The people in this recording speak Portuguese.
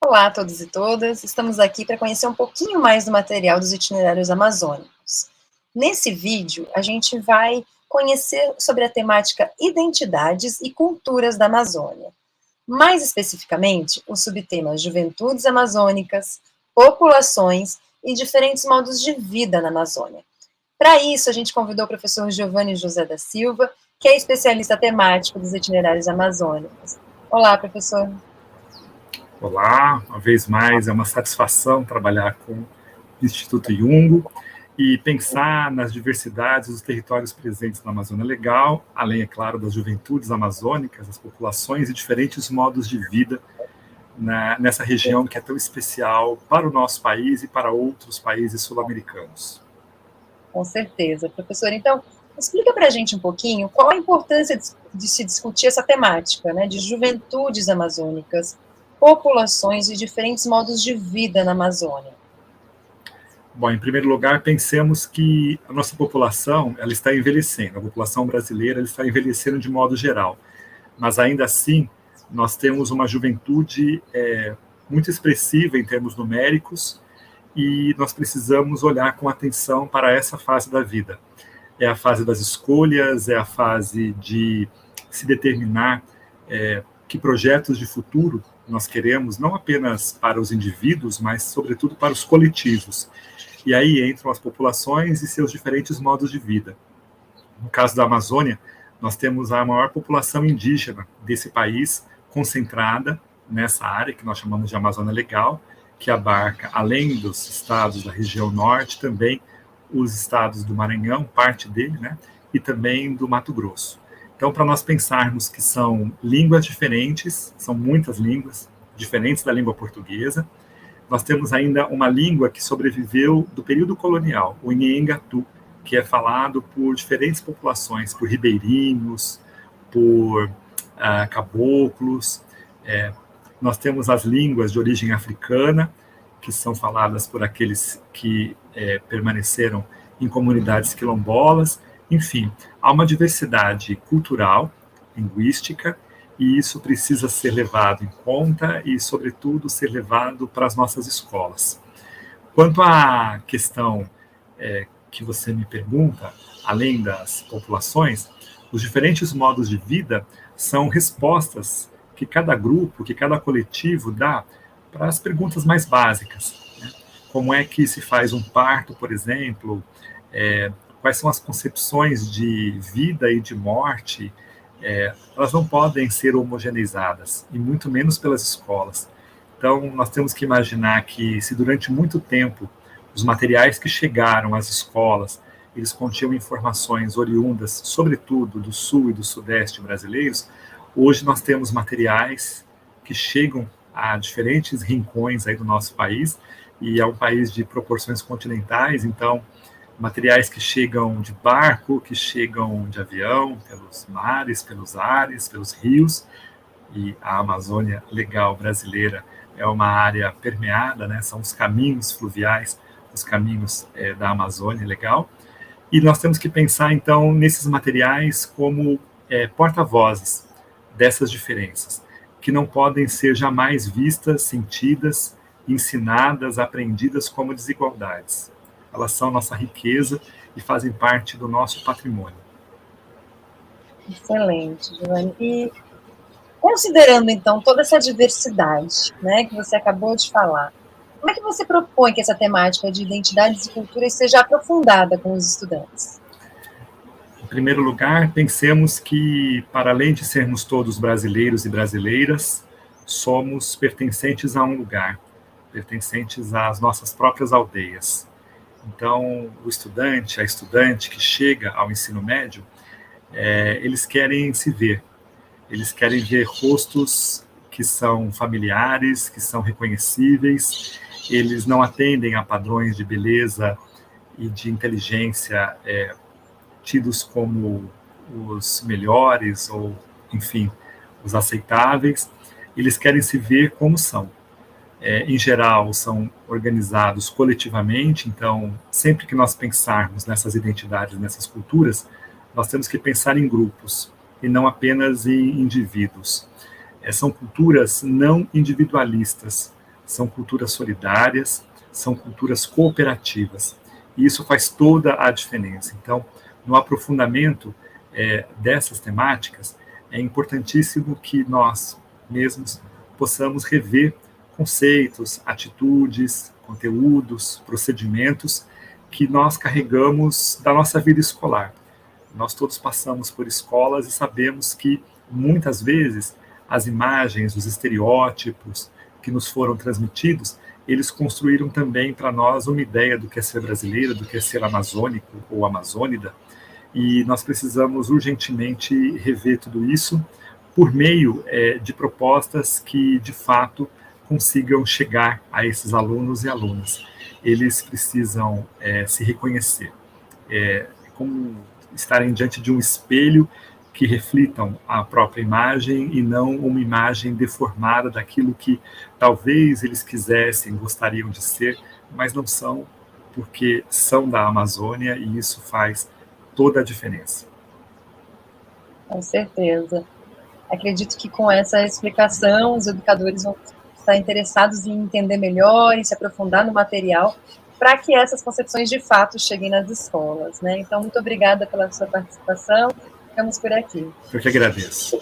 Olá a todos e todas, estamos aqui para conhecer um pouquinho mais do material dos itinerários amazônicos. Nesse vídeo, a gente vai conhecer sobre a temática Identidades e Culturas da Amazônia. Mais especificamente, os subtemas Juventudes Amazônicas, Populações e diferentes modos de vida na Amazônia. Para isso, a gente convidou o professor Giovanni José da Silva, que é especialista temático dos itinerários amazônicos. Olá, professor. Olá, uma vez mais, é uma satisfação trabalhar com o Instituto Jungo e pensar nas diversidades dos territórios presentes na Amazônia Legal, além, é claro, das juventudes amazônicas, as populações e diferentes modos de vida nessa região que é tão especial para o nosso país e para outros países sul-americanos. Com certeza, professor. Então, explica para a gente um pouquinho qual a importância de se discutir essa temática, né, de juventudes amazônicas, populações e diferentes modos de vida na Amazônia. Bom, em primeiro lugar, pensemos que a nossa população ela está envelhecendo, a população brasileira ela está envelhecendo de modo geral, mas ainda assim nós temos uma juventude muito expressiva em termos numéricos e nós precisamos olhar com atenção para essa fase da vida. É a fase das escolhas, é a fase de se determinar que projetos de futuro nós queremos, não apenas para os indivíduos, mas sobretudo para os coletivos. E aí entram as populações e seus diferentes modos de vida. No caso da Amazônia, nós temos a maior população indígena desse país concentrada nessa área que nós chamamos de Amazônia Legal, que abarca, além dos estados da região norte, também os estados do Maranhão, parte dele, né, e também do Mato Grosso. Então, para nós pensarmos que são línguas diferentes, são muitas línguas diferentes da língua portuguesa, nós temos ainda uma língua que sobreviveu do período colonial, o Nheengatu, que é falado por diferentes populações, por ribeirinhos, por caboclos. Nós temos as línguas de origem africana, que são faladas por aqueles que permaneceram em comunidades quilombolas. Enfim, há uma diversidade cultural, linguística, e isso precisa ser levado em conta e, sobretudo, ser levado para as nossas escolas. Quanto à questão que você me pergunta, além das populações, os diferentes modos de vida são respostas que cada grupo, que cada coletivo dá para as perguntas mais básicas, né? Como é que se faz um parto, por exemplo? Quais são as concepções de vida e de morte? Elas não podem ser homogeneizadas, e muito menos pelas escolas. Então, nós temos que imaginar que se durante muito tempo os materiais que chegaram às escolas, eles continham informações oriundas, sobretudo do sul e do sudeste brasileiros, hoje nós temos materiais que chegam a diferentes rincões aí do nosso país, e é um país de proporções continentais, então materiais que chegam de barco, que chegam de avião, pelos mares, pelos ares, pelos rios, e a Amazônia Legal brasileira é uma área permeada, né? São os caminhos fluviais, os caminhos da Amazônia Legal, e nós temos que pensar, então, nesses materiais como porta-vozes dessas diferenças, que não podem ser jamais vistas, sentidas, ensinadas, aprendidas como desigualdades. Elas são nossa riqueza e fazem parte do nosso patrimônio. Excelente, Giovanni. E considerando, então, toda essa diversidade, né, que você acabou de falar, como é que você propõe que essa temática de identidades e culturas seja aprofundada com os estudantes? Em primeiro lugar, pensemos que, para além de sermos todos brasileiros e brasileiras, somos pertencentes a um lugar, pertencentes às nossas próprias aldeias. Então, o estudante, a estudante que chega ao ensino médio, eles querem se ver, eles querem ver rostos que são familiares, que são reconhecíveis, eles não atendem a padrões de beleza e de inteligência tidos como os melhores ou, enfim, os aceitáveis. Eles querem se ver como são. Em geral, são organizados coletivamente, então, sempre que nós pensarmos nessas identidades, nessas culturas, nós temos que pensar em grupos e não apenas em indivíduos. São culturas não individualistas, são culturas solidárias, são culturas cooperativas. E isso faz toda a diferença. Então, no aprofundamento dessas temáticas, é importantíssimo que nós mesmos possamos rever conceitos, atitudes, conteúdos, procedimentos que nós carregamos da nossa vida escolar. Nós todos passamos por escolas e sabemos que, muitas vezes, as imagens, os estereótipos que nos foram transmitidos, eles construíram também para nós uma ideia do que é ser brasileiro, do que é ser amazônico ou amazônida, e nós precisamos urgentemente rever tudo isso por meio de propostas que, de fato, consigam chegar a esses alunos e alunas. Eles precisam se reconhecer, como estarem diante de um espelho que reflitam a própria imagem e não uma imagem deformada daquilo que talvez eles quisessem, gostariam de ser, mas não são, porque são da Amazônia, e isso faz toda a diferença. Com certeza. Acredito que com essa explicação, os educadores vão estar interessados em entender melhor e se aprofundar no material para que essas concepções de fato cheguem nas escolas, né? Então, muito obrigada pela sua participação. Ficamos por aqui. Eu que agradeço.